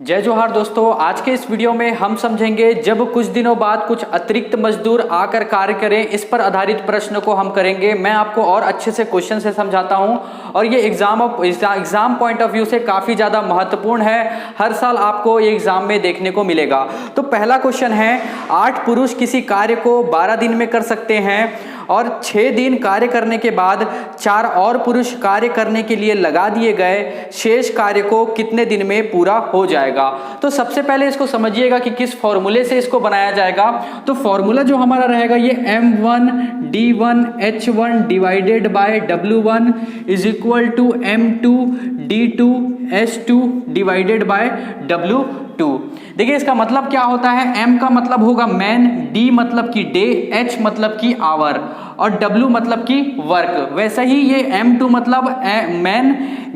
जय जोहार दोस्तों, आज के इस वीडियो में हम समझेंगे जब कुछ दिनों बाद कुछ अतिरिक्त मजदूर आकर कार्य करें, इस पर आधारित प्रश्न को हम करेंगे। मैं आपको और अच्छे से क्वेश्चन से समझाता हूं और ये एग्जाम पॉइंट ऑफ व्यू से काफी ज्यादा महत्वपूर्ण है। हर साल आपको ये एग्जाम में देखने को मिलेगा। तो पहला क्वेश्चन है, 8 पुरुष किसी कार्य को 12 दिन में कर सकते हैं और 6 दिन कार्य करने के बाद 4 और पुरुष कार्य करने के लिए लगा दिए गए, शेष कार्य को कितने दिन में पूरा हो जाएगा। तो सबसे पहले इसको समझिएगा कि किस फॉर्मूले से इसको बनाया जाएगा। तो फॉर्मूला जो हमारा रहेगा ये M1D1H1 divided by W1 is equal to M2D2H2 divided by W2। देखिए इसका मतलब क्या होता है, M का मतलब होगा मैन, D मतलब की डे, H मतलब की आवर और W मतलब की वर्क। वैसे ही ये M2 मतलब मैन,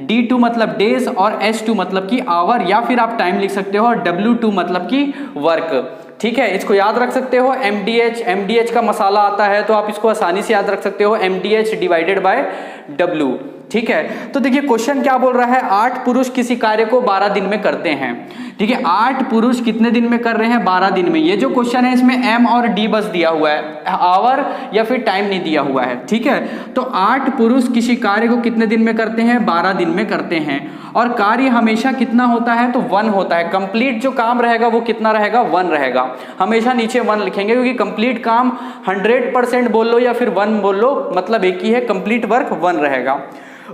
D2 मतलब डेज और H2 मतलब की आवर या फिर आप टाइम लिख सकते हो और W2 मतलब की वर्क। ठीक है, इसको याद रख सकते हो। MDH का मसाला आता है तो आप इसको आसानी से याद रख सकते हो, MDH डिवाइडेड बाय W। ठीक है, तो देखिए क्वेश्चन क्या बोल रहा है, 8 पुरुष किसी कार्य को 12 दिन में करते हैं। ठीक है, 8 पुरुष कितने दिन में कर रहे हैं, 12 दिन में। ये जो क्वेश्चन है इसमें M और D बस दिया हुआ है, आवर या फिर टाइम नहीं दिया हुआ है। ठीक है, तो 8 पुरुष किसी कार्य को कितने दिन में करते हैं, 12 दिन में करते हैं और कार्य हमेशा कितना होता है, तो 1 होता है। कंप्लीट जो काम रहेगा वो कितना रहेगा, 1 रहेगा। हमेशा नीचे 1 लिखेंगे क्योंकि कंप्लीट काम 100% बोल लो या फिर 1 बोल लो, मतलब एक ही है, कंप्लीट वर्क 1 रहेगा।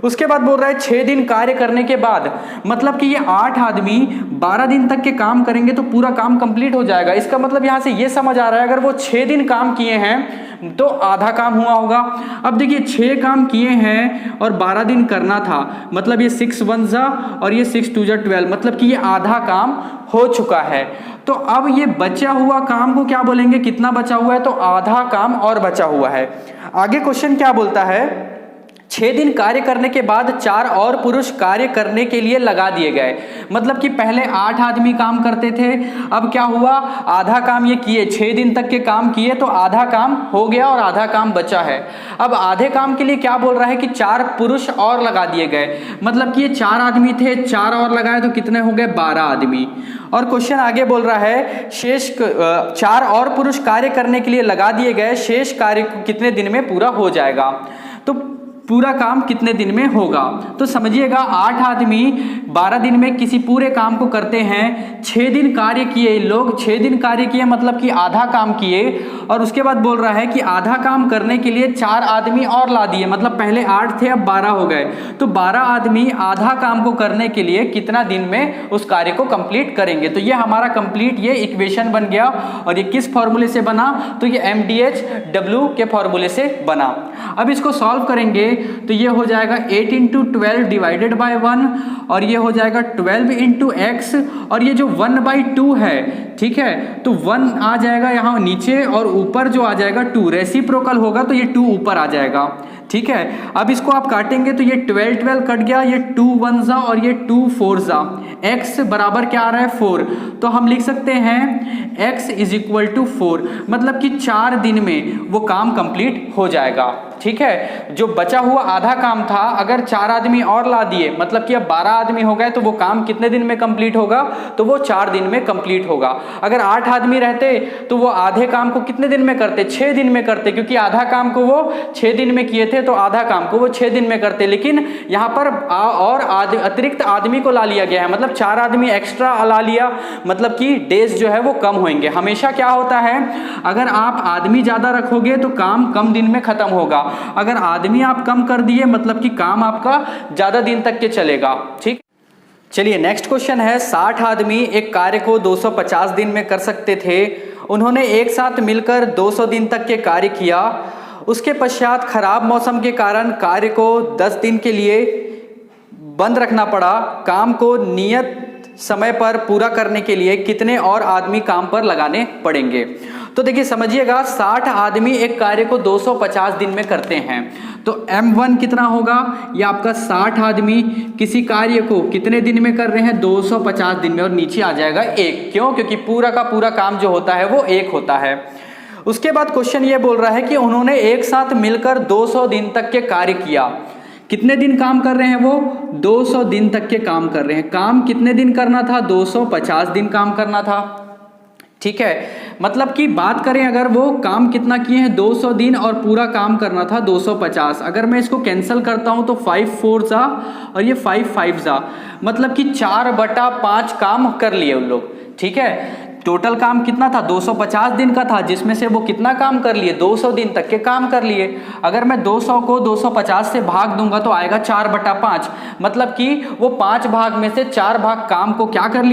उसके बाद बोल रहा है 6 दिन कार्य करने के बाद, मतलब कि ये 8 आदमी 12 दिन तक के काम करेंगे तो पूरा काम कंप्लीट हो जाएगा। इसका मतलब यहां से ये समझ आ रहा है अगर वो 6 दिन काम किए हैं तो आधा काम हुआ होगा। अब देखिए 6 काम किए हैं और 12 दिन करना था, मतलब ये 6 1 जा और ये 6 2 जा 12, मतलब कि ये आधा काम हो चुका है। तो अब ये बचा हुआ काम को क्या बोलेंगे, कितना बचा हुआ है, तो आधा काम और बचा हुआ है। आगे क्वेश्चन क्या बोलता है, 6 दिन कार्य करने के बाद 4 और पुरुष कार्य करने के लिए लगा दिए गए। मतलब कि पहले 8 आदमी काम करते थे, अब क्या हुआ, आधा काम ये किए, 6 दिन तक के काम किए तो आधा काम हो गया और आधा काम बचा है। अब आधे काम के लिए क्या बोल रहा है कि 4 पुरुष और लगा दिए गए, मतलब कि ये 4 आदमी थे, 4 और लगाए तो कितने हो गए, 12 आदमी। और क्वेश्चन आगे बोल रहा है, शेष 4 और पुरुष कार्य करने के लिए लगा दिए गए, शेष कार्य कितने दिन में पूरा हो जाएगा। तो पूरा काम कितने दिन में होगा, तो समझिएगा 8 आदमी 12 दिन में किसी पूरे काम को करते हैं। 6 दिन कार्य किए लोग, 6 दिन कार्य किए मतलब कि आधा काम किए और उसके बाद बोल रहा है कि आधा काम करने के लिए 4 आदमी और ला दिए, मतलब पहले 8 थे अब 12 हो गए, तो 12 आदमी आधा काम को करने के लिए कितना दिन में उस कार्य को कंप्लीट करेंगे। तो ये हमारा कंप्लीट ये इक्वेशन बन गया और ये किस फॉर्मूले से बना, तो ये MDH के फॉर्मूले से बना। अब इसको सॉल्व करेंगे तो ये हो जाएगा 8 × 12 डिवाइडेड बाय 1 और ये हो जाएगा 12 × x और ये जो 1/2 है, ठीक है, तो 1 आ जाएगा यहाँ नीचे और ऊपर जो आ जाएगा 2, रेसिप्रोकल होगा तो ये 2 ऊपर आ जाएगा। ठीक है, अब इसको आप काटेंगे तो ये 12 कट गया, ये 2 1 जा और ये 2 4 जा, x बराबर क्या आ रहा है, 4। तो हम लिख सकते हैं x = 4, मतलब कि 4 दिन में वो काम कंप्लीट हो जाएगा। ठीक है, जो बचा हुआ आधा काम था अगर 4 आदमी और ला दिए, मतलब कि अब 12 आदमी हो गए तो वो काम कितने दिन में कंप्लीट होगा, तो वो 4 दिन में कंप्लीट होगा। अगर 8 आदमी रहते तो वो आधे काम को कितने दिन में करते, 6 दिन में करते, क्योंकि आधा काम को वो 6 दिन में किए थे तो आधा काम को वो 6 दिन में करते। लेकिन यहाँ पर और अतिरिक्त आदमी को ला लिया गया है, मतलब 4 आदमी एक्स्ट्रा ला लिया, मतलब कि डेज जो है वो कम होंगे। हमेशा क्या होता है, अगर आप आदमी ज्यादा रखोगे तो काम कम दिन में खत्म होगा, अगर आदमी आप कम कर दिए मतलब कि काम आपका ज्यादा दिन तक के चलेगा। ठीक, चलिए नेक्स्ट क्वेश्चन है, 60 आदमी एक कार्य को 250 दिन में कर सकते थे। उन्होंने एक साथ मिलकर 200 दिन तक के कार्य किया। उसके पश्चात खराब मौसम के कारण कार्य को 10 दिन के लिए बंद रखना पड़ा। काम को नियत समय पर पूरा करने के लिए कितने और आदमी काम पर लगाने पड़ेंगे। तो देखिए समझिएगा, 60 आदमी एक कार्य को 250 दिन में करते हैं, तो M1 कितना होगा, ये आपका 60 आदमी किसी कार्य को कितने दिन में कर रहे हैं, 250 दिन में, और नीचे आ जाएगा 1। क्यों, क्योंकि पूरा का पूरा काम जो होता है वो 1 होता है। उसके बाद क्वेश्चन ये बोल रहा है कि उन्होंने एक साथ मिलकर 200 दिन तक के कार्य किया। कितने दिन काम कर रहे हैं वो? 200 दिन तक के काम कर रहे हैं। काम कितने दिन करना था? 250 दिन काम करना था। ठीक है, मतलब कि बात करें अगर वो काम कितना किए हैं 200 दिन और पूरा काम करना था 250। अगर मैं इसको कैंसिल करता हूं तो 5 4 जा और ये 5 5 जा, मतलब कि 4/5 काम कर लिए उन लोग। ठीक है, टोटल काम कितना था? 250 दिन का था, जिसमें से वो कितना काम कर लिए? 200 दिन तक के काम कर लिए। अगर मैं 200 को 250 से भाग दूंगा तो आएगा 4/5, मतलब कि वो 5 भाग में से 4 भाग काम को क्या कर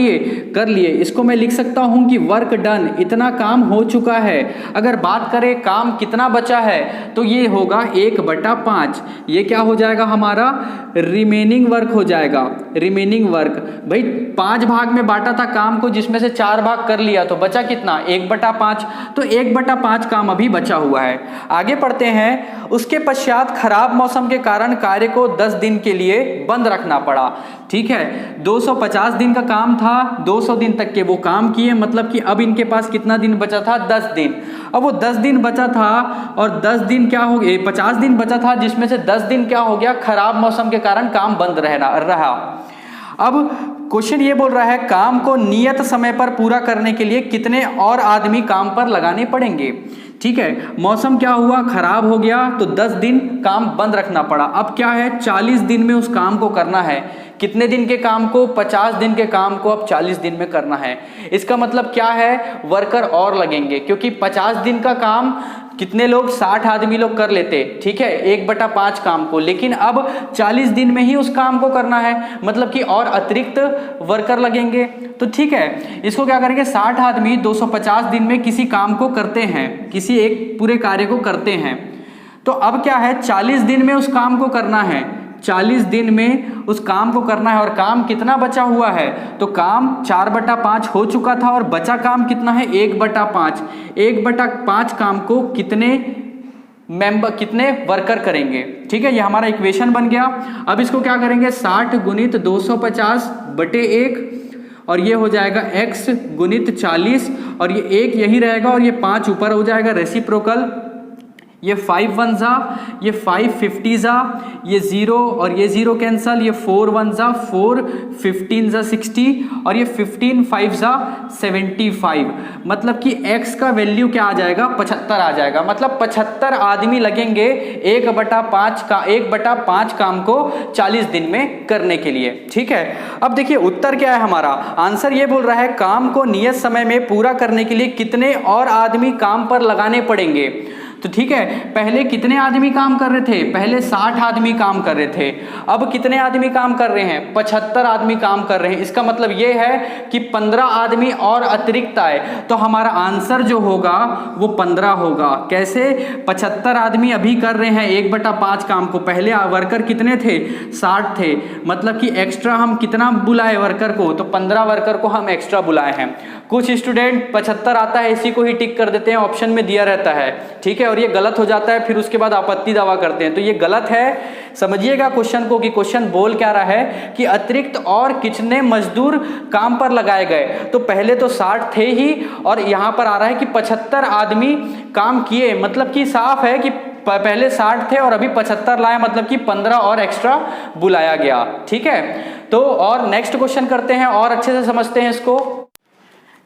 लिए। इसको मैं लिख सकता हूं कि वर्क डन, इतना काम हो चुका है। अगर बात करें काम कितना बचा है तो ये होगा 1/5। ये क्या हो जाएगा हमारा? रिमेनिंग वर्क हो जाएगा। रिमेनिंग वर्क भाई 5 भाग में बांटा था काम को, जिसमें से 4 भाग कर लिया तो बचा कितना? 1/5। तो 1/5 काम अभी बचा हुआ है। आगे पढ़ते हैं। उसके पश्चात खराब मौसम के कारण कार्य को 10 दिन के लिए बंद रखना पड़ा। ठीक है, 250 दिन का काम था, 200 दिन तक के वो काम किए, मतलब कि अब इनके पास कितना दिन बचा था? 10 दिन। अब वो 10 दिन बचा था और 10 दिन क्या हो गए? 50 दिन बचा था, जिसमें से 10 दिन क्या हो गया? खराब मौसम के कारण काम बंद रहा। अब क्वेश्चन ये बोल रहा है काम को नियत समय पर पूरा करने के लिए कितने और आदमी काम पर लगाने पड़ेंगे। ठीक है, मौसम क्या हुआ? खराब हो गया तो 10 दिन काम बंद रखना पड़ा। अब क्या है? 40 दिन में उस काम को करना है। कितने दिन के काम को? 50 दिन के काम को अब 40 दिन में करना है। इसका मतलब क्या है? वर्कर और लगेंगे, क्योंकि 50 दिन का काम कितने लोग? 60 आदमी लोग कर लेते। ठीक है, 1/5 काम को, लेकिन अब 40 दिन में ही उस काम को करना है, मतलब कि और अतिरिक्त वर्कर लगेंगे। तो ठीक है, इसको क्या करेंगे? 60 आदमी 250 दिन में किसी काम को करते हैं, किसी एक पूरे कार्य को करते हैं। तो अब क्या है? 40 दिन में उस काम को करना है। 40 दिन में उस काम को करना है और काम कितना बचा हुआ है? तो काम 4/5 हो चुका था और बचा काम कितना है? 1/5। 1/5 काम को कितने वर्कर करेंगे? ठीक है, ये हमारा इक्वेशन बन गया। अब इसको क्या करेंगे? 60 गुणित 250/1 और ये हो जाएगा x गुणित 40 और ये 1 यही रहेगा और ये 5 ऊपर हो जाएगा रेसिप्रोकल। ये 5 1 जा, ये 5 50 जा, ये 0 और ये 0 कैंसल, ये 4 1 जा 4, 15 जा 60 और ये 15 5 जा 75। मतलब कि x का वैल्यू क्या आ जाएगा? 75 आ जाएगा। मतलब 75 आदमी लगेंगे 1/5 काम को 40 दिन में करने के लिए। ठीक है, अब देखिए उत्तर क्या है हमारा। आंसर ये बोल रहा है काम को नियत समय में पूरा करने के लिए कितने और आदमी काम पर लगाने पड़ेंगे। तो ठीक है, पहले कितने आदमी काम कर रहे थे? पहले 60 आदमी काम कर रहे थे। अब कितने आदमी काम कर रहे हैं? 75 आदमी काम कर रहे हैं। इसका मतलब ये है कि 15 आदमी और अतिरिक्त आए, तो हमारा आंसर जो होगा वो 15 होगा। कैसे? 75 आदमी अभी कर रहे हैं 1/5 काम को, पहले वर्कर कितने थे? 60 थे। मतलब कि एक्स्ट्रा हम कितना बुलाए वर्कर को? तो 15 वर्कर को हम एक्स्ट्रा बुलाए हैं। कुछ स्टूडेंट 75 आता है इसी को ही टिक कर देते हैं, ऑप्शन में दिया रहता है। ठीक है, और ये गलत हो जाता है, फिर उसके बाद आपत्ति दावा करते हैं, तो ये गलत है। समझिएगा क्वेश्चन को कि क्वेश्चन बोल क्या रहा है कि अतिरिक्त और कितने मजदूर काम पर लगाए गए। तो पहले तो 60 थे ही और यहाँ पर आ रहा है कि 75 आदमी काम किए, मतलब कि साफ है कि पहले 60 थे और अभी 75 लाए, मतलब कि 15 और एक्स्ट्रा बुलाया गया। ठीक है, तो और नेक्स्ट क्वेश्चन करते हैं और अच्छे से समझते हैं इसको।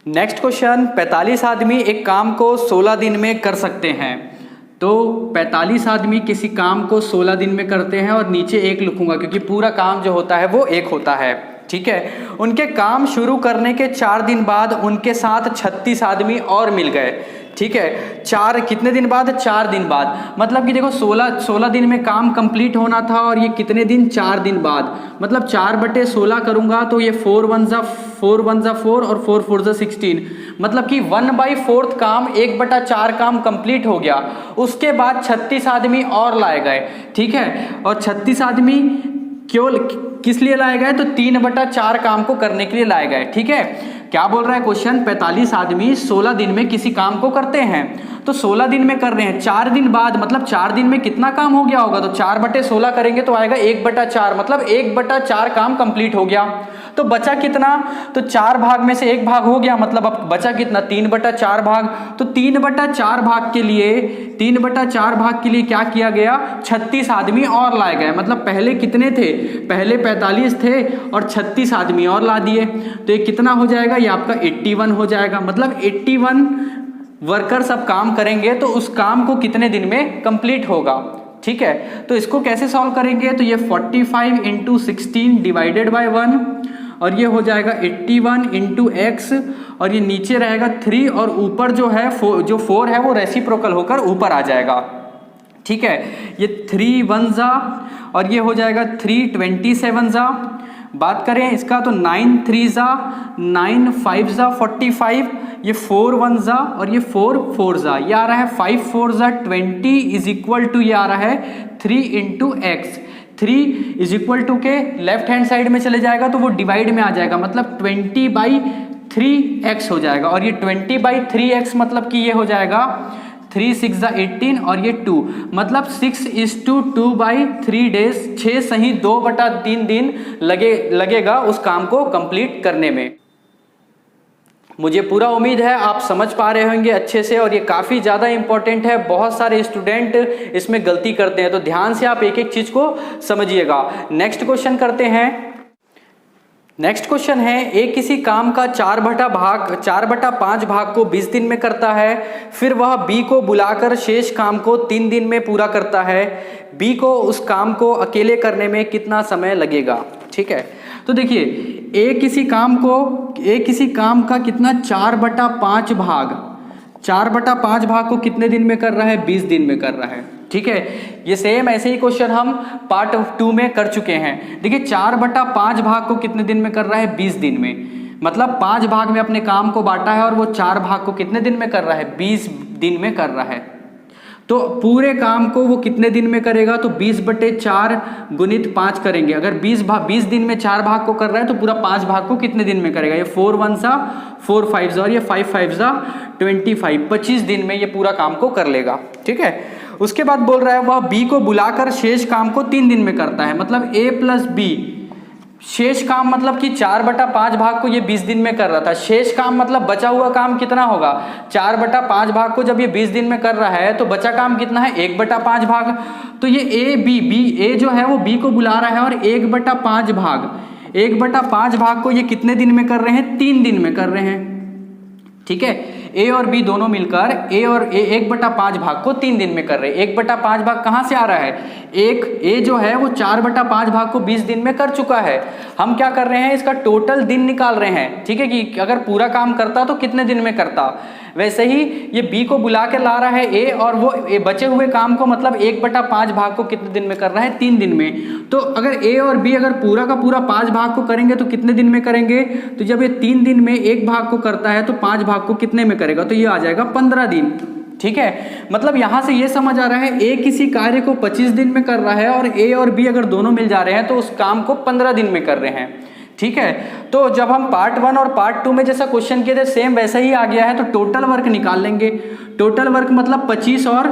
नेक्स्ट क्वेश्चन, 45 आदमी एक काम को 16 दिन में कर सकते हैं। तो 45 आदमी किसी काम को 16 दिन में करते हैं और नीचे 1 लिखूंगा क्योंकि पूरा काम जो होता है वो 1 होता है। ठीक है, उनके काम शुरू करने के 4 दिन बाद उनके साथ 36 आदमी और मिल गए। ठीक है, 4 कितने दिन बाद? 4 दिन बाद। मतलब कि देखो 16 दिन में काम कंप्लीट होना था और ये कितने दिन? 4 दिन बाद। मतलब 4/16 करूंगा तो ये 4 1 जा 4 और 4 4 जा 16। मतलब कि 1/4 काम 1/4 काम कंप्लीट हो गया। उसके बाद 36 आदमी और लाए गए। ठीक है, और 36 आदमी क्यों किस लिए लाए गए? तो 3/4 काम को करने के लिए लाए गए। ठीक है, क्या बोल रहा है क्वेश्चन? 45 आदमी 16 दिन में किसी काम को करते हैं। तो 16 दिन में कर रहे हैं, 4 दिन बाद मतलब 4 दिन में कितना काम हो गया होगा, तो 4/16 करेंगे तो आएगा 1/4, मतलब 1/4 काम कंप्लीट हो गया। तो बचा कितना, तो 4 भाग में से 1 भाग हो गया, मतलब अब बचा कितना 3/4 भाग। तो 3/4 भाग के लिए क्या किया गया, 36 आदमी और लाए गए। मतलब पहले कितने थे, पहले 45 थे और 36 आदमी और ला दिए, तो ये कितना हो जाएगा, ये आपका 81 हो जाएगा। मतलब 81 वर्कर्स अब काम करेंगे तो उस काम को कितने दिन में कंप्लीट होगा। ठीक है, तो इसको कैसे सॉल्व करेंगे, तो ये 45 × 16 डिवाइडेड बाय 1 और ये हो जाएगा 81 × x और ये नीचे रहेगा 3 और ऊपर जो है 4 है वो रेसिप्रोकल होकर ऊपर आ जाएगा। ठीक है, ये 3 1 जा और ये हो जाएगा 3 27 जा। बात करें इसका तो 9 3 जा 9 5 जा 45, ये 4 1 जा और ये 4 4 जा, ये आ रहा है 5 4 जा 20 इज इक्वल टू ये आ रहा है 3 × x। 3 इज इक्वल टू के लेफ्ट हैंड साइड में चले जाएगा तो वो डिवाइड में आ जाएगा, मतलब 20/3x हो जाएगा। और ये 20/3x मतलब कि ये हो जाएगा 3 6 जा 18 और ये 2, मतलब 6:2/3 डेज, 6 सही 2/3 दिन लगेगा उस काम को कंप्लीट करने में। मुझे पूरा उम्मीद है आप समझ पा रहे होंगे अच्छे से, और ये काफ़ी ज़्यादा इंपॉर्टेंट है। बहुत सारे स्टूडेंट इसमें गलती करते हैं, तो ध्यान से आप एक एक चीज़ को समझिएगा। नेक्स्ट क्वेश्चन करते हैं। नेक्स्ट क्वेश्चन है, ए किसी काम का 4/5 भाग को 20 दिन में करता है, फिर वह बी को बुलाकर शेष काम को 3 दिन में पूरा करता है। बी को उस काम को अकेले करने में कितना समय लगेगा। ठीक है, तो देखिए ए किसी काम का कितना 4/5 भाग को कितने दिन में कर रहा है, 20 दिन में कर रहा है। ठीक है, ये सेम ऐसे ही क्वेश्चन हम पार्ट 2 में कर चुके हैं। देखिए 4/5 भाग को कितने दिन में कर रहा है, 20 दिन में, मतलब 5 भाग में अपने काम को बांटा है और वो 4 भाग को कितने दिन में कर रहा है, 20 दिन में कर रहा है। तो पूरे काम को वो कितने दिन में करेगा, तो 20/4 × 5 करेंगे। अगर 20 दिन में 4 भाग को कर रहा है तो पूरा 5 भाग को कितने दिन में करेगा, ये 4 1 जा 4 5 जा और ये 5 5 जा 25, 25 दिन में ये पूरा काम को कर लेगा। ठीक है, उसके बाद बोल रहा है वह बी को बुलाकर शेष काम को 3 दिन में करता है, मतलब a + b शेष काम मतलब कि 4/5 भाग को ये 20 दिन में कर रहा था। शेष काम मतलब बचा हुआ काम कितना होगा, 4/5 भाग को जब ये 20 दिन में कर रहा है तो बचा काम कितना है, 1/5 भाग। तो ये ए जो है वो बी को बुला रहा है और 1/5 भाग को ये कितने दिन में कर रहे हैं, 3 दिन में कर रहे हैं। ठीक है, ए और बी दोनों मिलकर ए 1/5 भाग को 3 दिन में कर रहे हैं। 1/5 भाग कहाँ से आ रहा है, ए जो है वो 4/5 भाग को 20 दिन में कर चुका है। हम क्या कर रहे हैं, इसका टोटल दिन निकाल रहे हैं। ठीक है, कि अगर पूरा काम करता तो कितने दिन में करता, वैसे ही ये बी को बुला के ला रहा है ए, और वो बचे हुए काम को मतलब 1/5 भाग को कितने दिन में कर रहा है, 3 दिन में। तो अगर ए और बी अगर पूरा का पूरा 5 भाग को करेंगे तो कितने दिन में करेंगे, तो जब ये 3 दिन में 1 भाग को करता है तो 5 भाग को कितने में करेगा, तो ये आ जाएगा 15 दिन। ठीक है, मतलब यहां से ये समझ आ रहा है ए किसी कार्य को 25 दिन में कर रहा है और ए और बी अगर दोनों मिल जा रहे हैं तो उस काम को 15 दिन में कर रहे हैं। ठीक है, तो जब हम पार्ट 1 और पार्ट 2 में जैसा क्वेश्चन किए थे सेम वैसा ही आ गया है। तो टोटल वर्क निकाल लेंगे। टोटल वर्क मतलब 25 और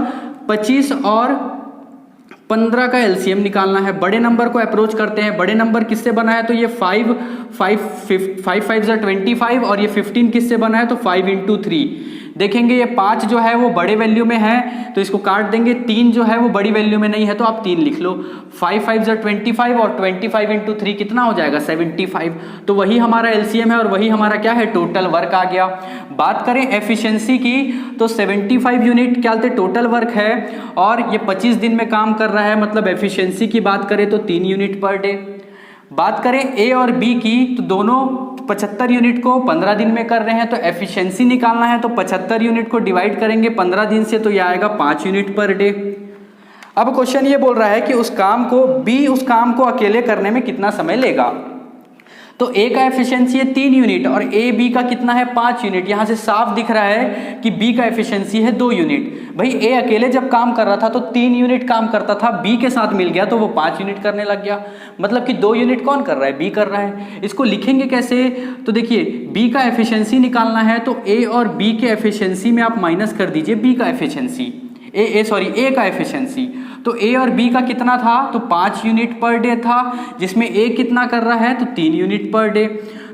15 का एलसीएम निकालना है। बड़े नंबर को अप्रोच करते हैं। बड़े नंबर किससे बना है, तो ये 5 5 जा 25 और ये 15 किससे बना है, तो 5 × 3। देखेंगे ये 5 जो है वो बड़े वैल्यू में है तो इसको काट देंगे, 3 जो है वो बड़ी वैल्यू में नहीं है तो आप 3 लिख लो। 5 5 जा 25 और 25 × 3 कितना हो जाएगा, 75। तो वही हमारा एलसीएम है और वही हमारा क्या है, टोटल वर्क आ गया। बात करें एफिशिएंसी की तो 75 यूनिट क्या टोटल वर्क है और ये 25 दिन में काम कर रहा है, मतलब एफिशिएंसी की बात करें तो 3 यूनिट पर डे। बात करें ए और बी की तो दोनों 75 यूनिट को 15 दिन में कर रहे हैं, तो एफिशिएंसी निकालना है तो 75 यूनिट को डिवाइड करेंगे 15 दिन से तो ये आएगा 5 यूनिट पर डे। अब क्वेश्चन ये बोल रहा है कि उस काम को अकेले करने में कितना समय लेगा। तो ए का एफिशिएंसी है 3 यूनिट और ए बी का कितना है 5 यूनिट। यहां से साफ दिख रहा है कि बी का एफिशिएंसी है 2 यूनिट। भाई ए अकेले जब काम कर रहा था तो 3 यूनिट काम करता था, बी के साथ मिल गया तो वो 5 यूनिट करने लग गया। मतलब कि 2 यूनिट कौन कर रहा है, बी कर रहा है। इसको लिखेंगे कैसे, तो देखिए बी का एफिशिएंसी निकालना है तो ए और बी के एफिशिएंसी में आप माइनस कर दीजिए बी का एफिशिएंसी, ए का एफिशिएंसी। तो ए और बी का कितना था, तो 5 यूनिट पर डे था, जिसमें ए कितना कर रहा है तो 3 यूनिट पर डे,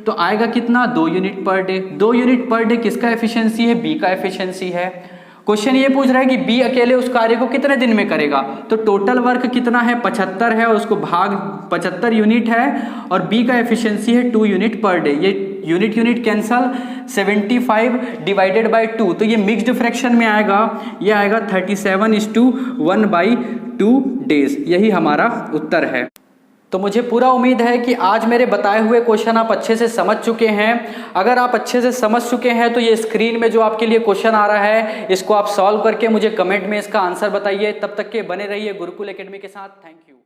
तो आएगा कितना 2 unit per day. 2 unit per day किसका एफिशिएंसी है, बी का एफिशिएंसी है। क्वेश्चन ये पूछ रहा है कि बी अकेले उस कार्य को कितने दिन में करेगा, तो टोटल वर्क कितना है 75 है और उसको भाग 75 यूनिट है और बी का एफिशिएंसी है 2 यूनिट पर डे। ये यूनिट कैंसल, 75 डिवाइडेड बाई 2, तो ये मिक्स्ड फ्रैक्शन में आएगा, ये आएगा 37:1/2 डेज। यही हमारा उत्तर है। तो मुझे पूरा उम्मीद है कि आज मेरे बताए हुए क्वेश्चन आप अच्छे से समझ चुके हैं। अगर आप अच्छे से समझ चुके हैं तो ये स्क्रीन में जो आपके लिए क्वेश्चन आ रहा है इसको आप सॉल्व करके मुझे कमेंट में इसका आंसर बताइए। तब तक के बने रहिए गुरुकुल एकेडमी के साथ। Thank you.